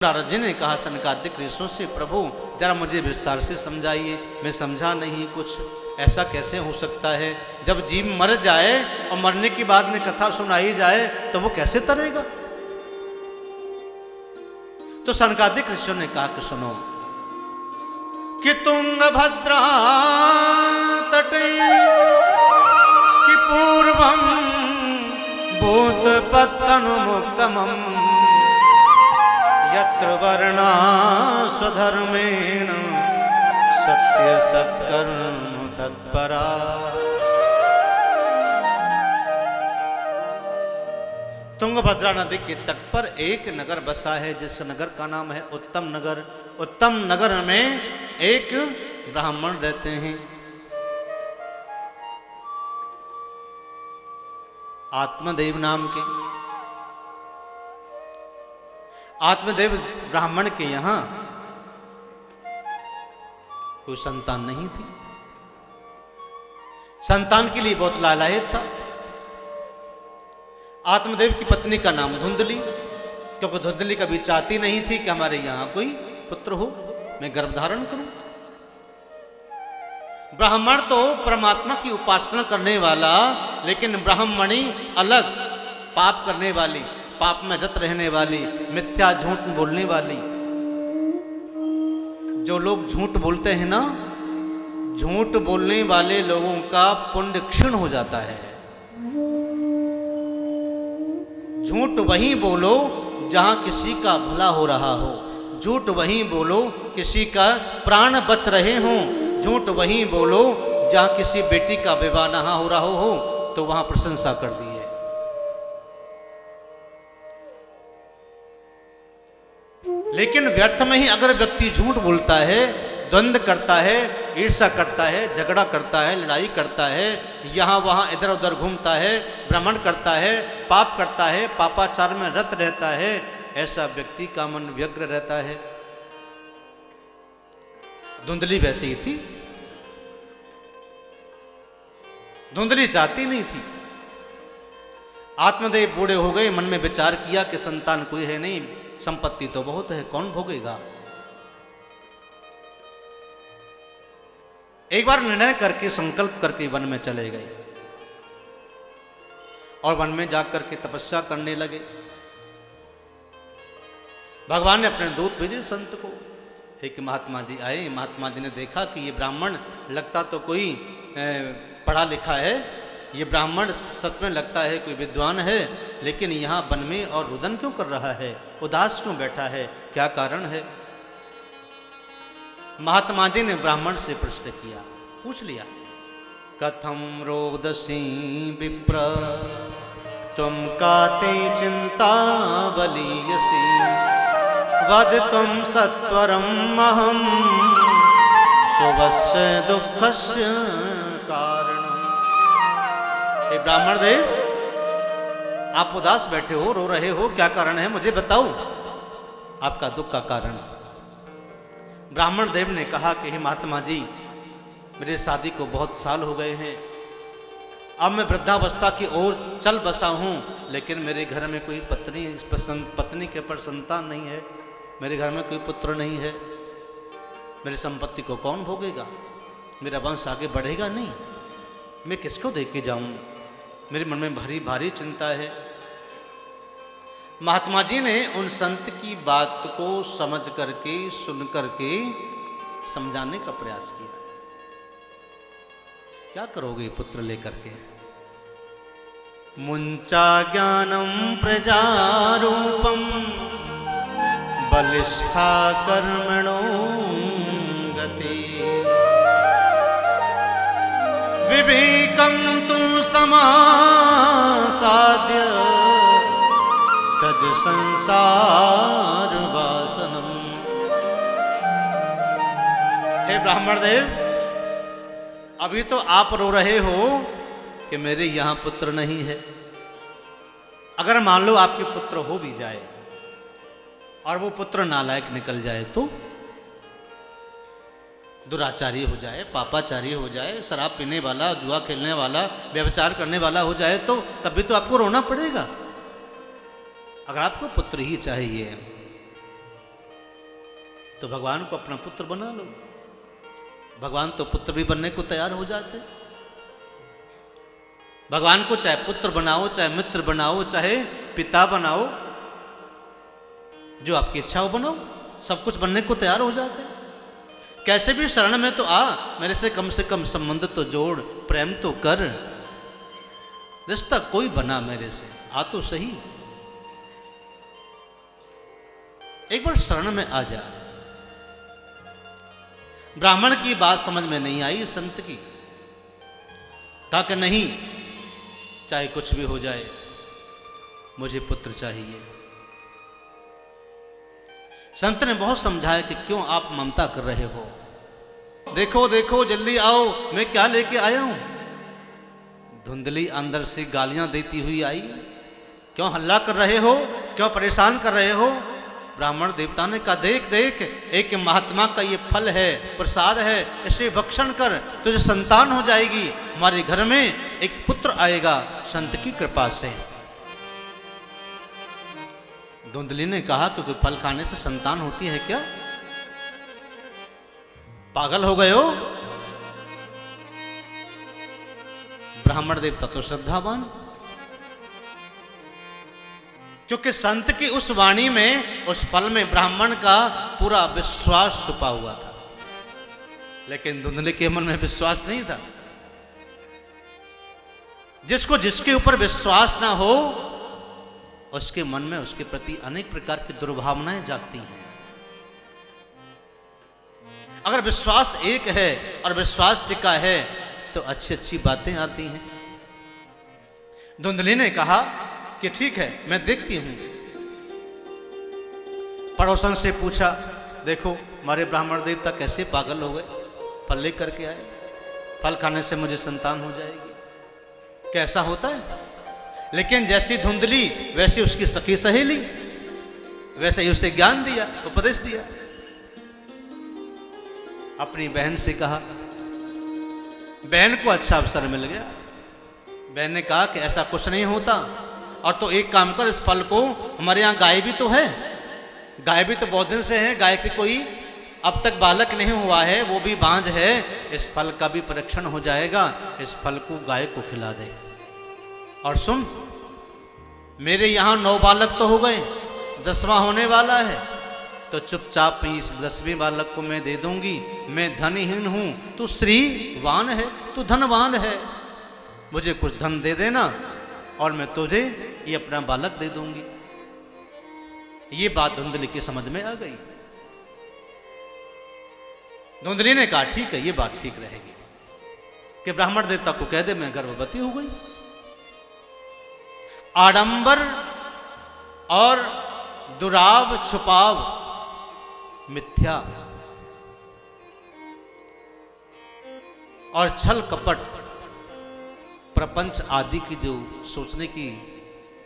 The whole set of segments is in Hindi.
नारद जी ने कहा सनकादिक ऋषियों से, प्रभु जरा मुझे विस्तार से समझाइए, मैं समझा नहीं कुछ। ऐसा कैसे हो सकता है? जब जीव मर जाए और मरने के बाद में कथा सुनाई जाए तो वो कैसे तरेगा? तो सनकादिक ऋषियों ने कहा कि सुनो, कि तुंगभद्रा तटे कि पूर्वम भूतपत्तनुमुक्तमम् यत्र वर्णा स्वधर्मेण सत्य सत्कर्म तत्परा। तुंगभद्रा नदी के तट पर एक नगर बसा है, जिस नगर का नाम है उत्तम नगर। उत्तम नगर में एक ब्राह्मण रहते हैं, आत्मदेव नाम के। आत्मदेव ब्राह्मण के यहां कोई संतान नहीं थी, संतान के लिए बहुत लालायित था। आत्मदेव की पत्नी का नाम धुंधली, क्योंकि धुंधली कभी चाहती नहीं थी कि हमारे यहां कोई पुत्र हो, मैं गर्भ धारण करूं। ब्राह्मण तो परमात्मा की उपासना करने वाला, लेकिन ब्राह्मणी अलग, पाप करने वाली, पाप में रत रहने वाली, मिथ्या झूठ बोलने वाली। जो लोग झूठ बोलते हैं ना, झूठ बोलने वाले लोगों का पुण्य क्षीण हो जाता है। झूठ वहीं बोलो जहां किसी का भला हो रहा हो, झूठ वहीं बोलो किसी का प्राण बच रहे हों, झूठ वहीं बोलो जहां किसी बेटी का विवाह ना हो रहा हो, तो वहां प्रशंसा कर दी है। लेकिन व्यर्थ में ही अगर व्यक्ति झूठ बोलता है, द्वंद्व करता है, ईर्ष्या करता है, झगड़ा करता है, लड़ाई करता है, यहाँ वहाँ इधर उधर घूमता है, भ्रमण करता है, पाप करता है, पापाचार में रत रहता है, ऐसा व्यक्ति का मन व्यग्र रहता है। धुंधली वैसे ही थी, धुंधली चाहती नहीं थी। आत्मदेव बूढ़े हो गए, मन में विचार किया कि संतान कोई है नहीं, संपत्ति तो बहुत है, कौन भोगेगा। एक बार निर्णय करके, संकल्प करके वन में चले गए और वन में जाकर के तपस्या करने लगे। भगवान ने अपने दूत भेजे संत को। एक महात्मा जी आए, महात्मा जी ने देखा कि ये ब्राह्मण लगता तो कोई पढ़ा लिखा है, ये ब्राह्मण सच में लगता है कोई विद्वान है, लेकिन यहाँ वन में और रुदन क्यों कर रहा है, उदास क्यों बैठा है, क्या कारण है? महात्मा जी ने ब्राह्मण से प्रश्न किया, पूछ लिया, कथम रोदसी विप्र तुम काते चिंता बलीयसी वद तुम सत्वरम महम शुभस्य दुःखस्य कारण। ब्राह्मण देव, आप उदास बैठे हो, रो रहे हो, क्या कारण है, मुझे बताओ आपका दुख का कारण। ब्राह्मण देव ने कहा कि हे महात्मा जी, मेरे शादी को बहुत साल हो गए हैं, अब मैं वृद्धावस्था की ओर चल बसा हूं, लेकिन मेरे घर में कोई पत्नी के पर संतान नहीं है, मेरे घर में कोई पुत्र नहीं है, मेरी संपत्ति को कौन भोगेगा, मेरा वंश आगे बढ़ेगा नहीं, मैं किसको दे के जाऊं, मेरे मन में भारी भारी चिंता है। महात्मा जी ने उन संत की बात को समझ करके, सुन करके समझाने का प्रयास किया। क्या करोगे पुत्र लेकर के? मुंचा ज्ञानम प्रजारूपम बलिष्ठा कर्मणो गति विवेकम तु समासाद्य तज संसार वासनम। हे ब्राह्मण देव, अभी तो आप रो रहे हो कि मेरे यहां पुत्र नहीं है। अगर मान लो आपके पुत्र हो भी जाए और वो पुत्र नालायक निकल जाए, तो दुराचारी हो जाए, पापाचारी हो जाए, शराब पीने वाला, जुआ खेलने वाला, व्यभिचार करने वाला हो जाए, तो तब भी तो आपको रोना पड़ेगा। अगर आपको पुत्र ही चाहिए तो भगवान को अपना पुत्र बना लो। भगवान तो पुत्र भी बनने को तैयार हो जाते। भगवान को चाहे पुत्र बनाओ, चाहे मित्र बनाओ, चाहे पिता बनाओ, जो आपकी इच्छा हो बनाओ, सब कुछ बनने को तैयार हो जाते। कैसे भी शरण में तो आ, मेरे से कम संबंध तो जोड़, प्रेम तो कर, रिश्ता कोई बना मेरे से, आ तो सही, एक बार शरण में आ जा। ब्राह्मण की बात समझ में नहीं आई संत की। कहा कि नहीं, चाहे कुछ भी हो जाए, मुझे पुत्र चाहिए। संत ने बहुत समझाया कि क्यों आप ममता कर रहे हो, देखो देखो जल्दी आओ, मैं क्या लेके आया हूं। धुंधली अंदर से गालियां देती हुई आई, क्यों हल्ला कर रहे हो, क्यों परेशान कर रहे हो। ब्राह्मण देवता ने कहा, देख देख, एक महात्मा का ये फल है, प्रसाद है, इसे भक्षण कर, तुझे संतान हो जाएगी, हमारे घर में एक पुत्र आएगा संत की कृपा से। धुंधली ने कहा कि कोई फल खाने से संतान होती है क्या, पागल हो गए हो। ब्राह्मण देवता तो श्रद्धावान, क्योंकि संत की उस वाणी में, उस फल में ब्राह्मण का पूरा विश्वास छुपा हुआ था। लेकिन धुंधली के मन में विश्वास नहीं था। जिसको जिसके ऊपर विश्वास ना हो, उसके मन में उसके प्रति अनेक प्रकार की दुर्भावनाएं जागती हैं। अगर विश्वास एक है और विश्वास टिका है तो अच्छी अच्छी बातें आती हैं। धुंधली ने कहा कि ठीक है, मैं देखती हूं। पड़ोसन से पूछा, देखो हमारे ब्राह्मण देवता कैसे पागल हो गए, फल लेकर के आए, फल खाने से मुझे संतान हो जाएगी, कैसा होता है। लेकिन जैसी धुंधली वैसे उसकी सखी सहेली, वैसे ही उसे ज्ञान दिया, उपदेश दिया। अपनी बहन से कहा, बहन को अच्छा अवसर मिल गया। बहन ने कहा कि ऐसा कुछ नहीं होता, और तो एक काम कर, इस फल को, हमारे यहाँ गाय भी तो है, गाय भी तो बहुत दिन से है, गाय की कोई अब तक बालक नहीं हुआ है, वो भी बांझ है, इस फल का भी परीक्षण हो जाएगा, इस फल को गाय को खिला दे। और सुन, मेरे यहाँ 9 बालक तो हो गए, 10वां होने वाला है, तो चुपचाप इस 10वें बालक को मैं दे दूंगी। मैं धनहीन हूं, तू श्रीवान है, तू धनवान है, मुझे कुछ धन दे देना और मैं तुझे ये अपना बालक दे दूंगी। ये बात धुंधली की समझ में आ गई। धुंधली ने कहा, ठीक है, ये बात ठीक रहेगी कि ब्राह्मण देवता को कह दे मैं गर्भवती हो गई। आडंबर और दुराव छुपाव मिथ्या और छल कपट प्रपंच आदि की जो सोचने की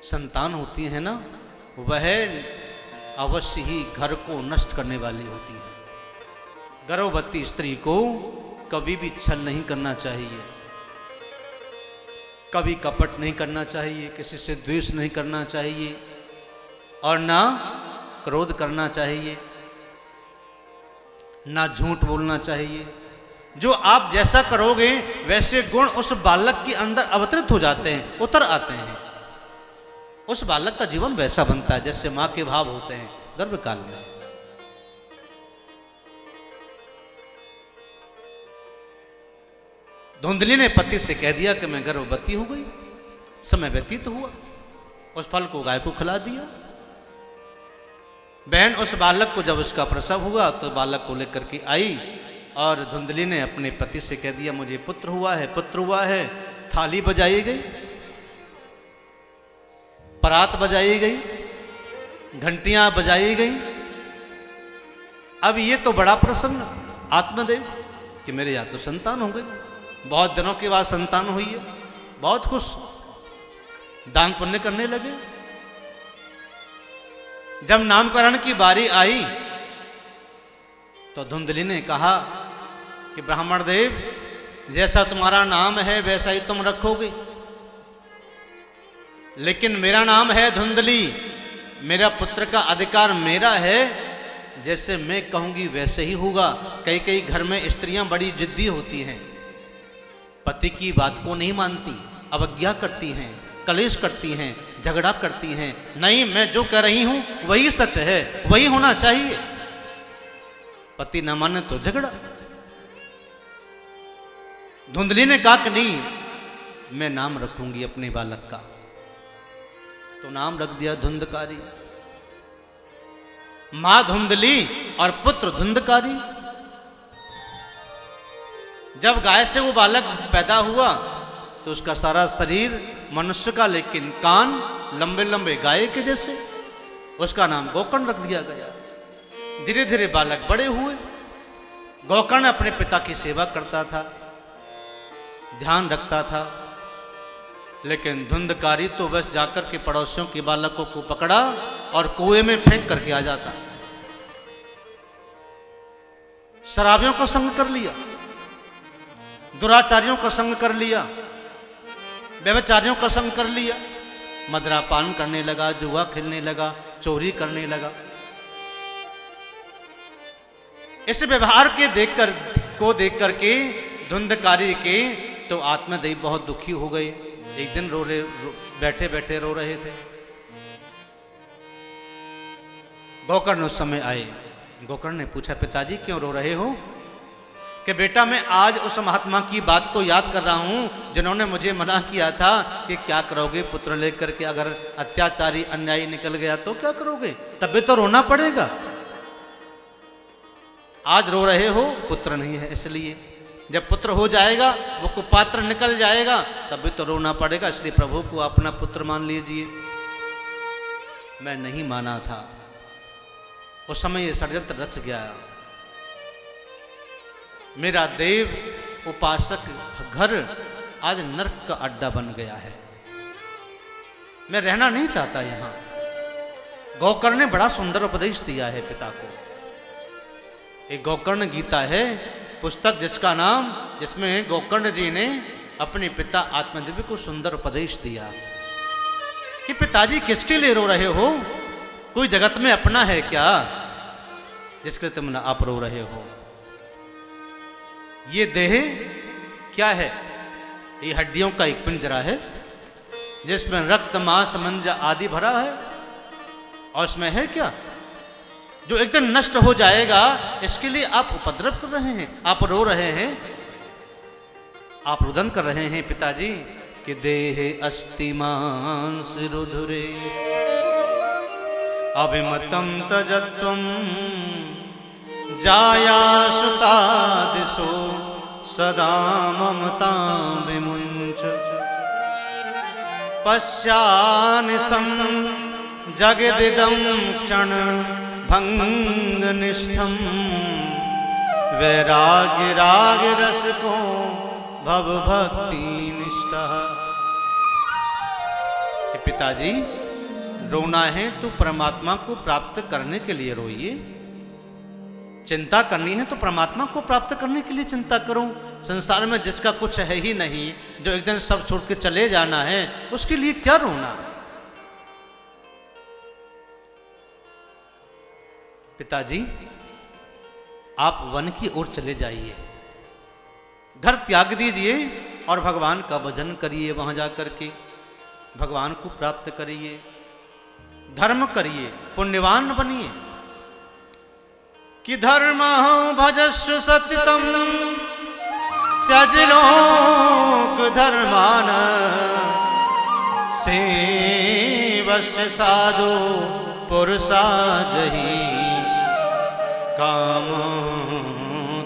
संतान होती है ना, वह अवश्य ही घर को नष्ट करने वाली होती है। गर्भवती स्त्री को कभी भी छल नहीं करना चाहिए, कभी कपट नहीं करना चाहिए, किसी से द्वेष नहीं करना चाहिए और ना क्रोध करना चाहिए, ना झूठ बोलना चाहिए। जो आप जैसा करोगे वैसे गुण उस बालक के अंदर अवतरित हो जाते हैं, उतर आते हैं। उस बालक का जीवन वैसा बनता है जैसे मां के भाव होते हैं गर्भकाल में। धुंधली ने पति से कह दिया कि मैं गर्भवती हो गई। समय व्यतीत हुआ, उस फल को गाय को खिला दिया। बहन उस बालक को, जब उसका प्रसव हुआ तो बालक को लेकर के आई और धुंधली ने अपने पति से कह दिया मुझे पुत्र हुआ है, पुत्र हुआ है। थाली बजाई गई, परात बजाई गई, घंटियां बजाई गई। अब ये तो बड़ा प्रसन्न आत्मदेव कि मेरे यहाँ तो संतान हो गई, बहुत दिनों के बाद संतान हुई है, बहुत खुश, दान पुण्य करने लगे। जब नामकरण की बारी आई तो धुंधली ने कहा कि ब्राह्मण देव, जैसा तुम्हारा नाम है वैसा ही तुम रखोगे, लेकिन मेरा नाम है धुंधली, मेरा पुत्र का अधिकार मेरा है, जैसे मैं कहूंगी वैसे ही होगा। कई कई घर में स्त्रियां बड़ी जिद्दी होती हैं, पति की बात को नहीं मानती, अवज्ञा करती हैं, कलेश करती हैं, झगड़ा करती हैं। नहीं, मैं जो कह रही हूं वही सच है, वही होना चाहिए। पति न माने तो झगड़ा। धुंधली ने कहा कि नहीं, मैं नाम रखूंगी अपने बालक का, तो नाम रख दिया धुंधकारी। मां धुंधली और पुत्र धुंधकारी। जब गाय से वो बालक पैदा हुआ तो उसका सारा शरीर मनुष्य का, लेकिन कान लंबे लंबे गाय के जैसे। उसका नाम गोकर्ण रख दिया गया। धीरे धीरे बालक बड़े हुए। गोकर्ण अपने पिता की सेवा करता था, ध्यान रखता था, लेकिन धुंधकारी तो बस जाकर के पड़ोसियों के बालकों को पकड़ा और कुएं में फेंक करके आ जाता। शराबियों का संग कर लिया, दुराचारियों का संग कर लिया, व्यभिचारियों का संग कर लिया, मदिरापान करने लगा, जुआ खेलने लगा, चोरी करने लगा। इस व्यवहार के देख करके धुंधकारी के तो आत्मदेव बहुत दुखी हो गए। एक दिन बैठे बैठे रो रहे थे। गोकर्ण उस समय आए। गोकर्ण ने पूछा, पिताजी क्यों रो रहे हो? कि बेटा, मैं आज उस महात्मा की बात को याद कर रहा हूं जिन्होंने मुझे मना किया था कि क्या करोगे पुत्र लेकर के, अगर अत्याचारी अन्यायी निकल गया तो क्या करोगे? तभी तो रोना पड़ेगा। आज रो रहे हो, पुत्र नहीं है इसलिए। जब पुत्र हो जाएगा, वो कुपात्र निकल जाएगा, तभी तो रोना पड़ेगा। इसलिए प्रभु को अपना पुत्र मान लीजिए। मैं नहीं माना था। उस समय ये षड्यंत्र रच गया। मेरा देव उपासक घर आज नरक का अड्डा बन गया है। मैं रहना नहीं चाहता यहां। गोकर्ण ने बड़ा सुंदर उपदेश दिया है पिता को। एक गोकर्ण गीता है पुस्तक, जिसमें गोकर्ण जी ने अपने पिता आत्मदेव को सुंदर उपदेश दिया कि पिताजी किसके लिए रो रहे हो? कोई जगत में अपना है क्या जिसके लिए तुम आप रो रहे हो? ये देह क्या है? ये हड्डियों का एक पिंजरा है जिसमें रक्त मांस मंज आदि भरा है, और उसमें है क्या जो एक दिन नष्ट हो जाएगा। इसके लिए आप उपद्रव कर रहे हैं, आप रो रहे हैं, आप रुदन कर रहे हैं पिताजी कि देह अस्ति मांस रुधुरे अभिमतम तजत्वम जायासुता दिशो सदा ममता विमुंच पश्यानिसं जगदिदं क्षण भंग निष्ठम वैराग्य राग रस को भव भक्ति निष्ठा। पिताजी, रोना है तो परमात्मा को प्राप्त करने के लिए रोइए। चिंता करनी है तो परमात्मा को प्राप्त करने के लिए चिंता करो। संसार में जिसका कुछ है ही नहीं, जो एक दिन सब छोड़ के चले जाना है, उसके लिए क्या रोना? पिताजी, आप वन की ओर चले जाइए, घर त्याग दीजिए और भगवान का भजन करिए। वहां जाकर के भगवान को प्राप्त करिए, धर्म करिए, पुण्यवान बनिए। कि धर्म भजस्व सत्यतम त्यज लोक धर्मान सेवस्य साधु पुरुषा जहि काम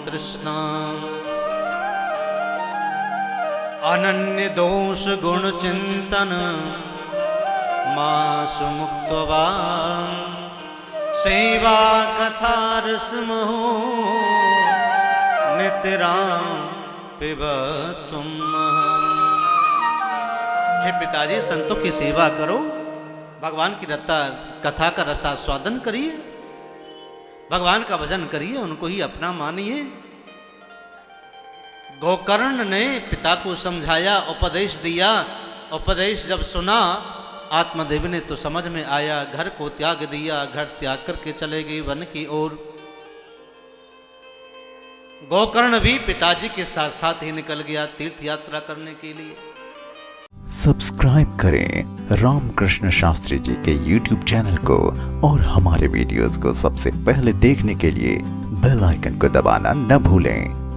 तृष्णा। अनन्य दोष गुण चिंतन मासु मुक्त्वा सेवा कथा रसमहो नितरां पिबतुम। हे पिताजी, संतों की सेवा करो, भगवान की कथा का रसास्वादन करिए, भगवान का भजन करिए, उनको ही अपना मानिए। गोकर्ण ने पिता को समझाया, उपदेश दिया। उपदेश जब सुना आत्मदेव ने तो समझ में आया, घर को त्याग दिया, घर त्याग करके चले गए वन की ओर। गोकर्ण भी पिताजी के साथ साथ ही निकल गया तीर्थ यात्रा करने के लिए। सब्सक्राइब करें रामकृष्ण शास्त्री जी के YouTube चैनल को और हमारे वीडियोस को सबसे पहले देखने के लिए बेल आइकन को दबाना न भूलें।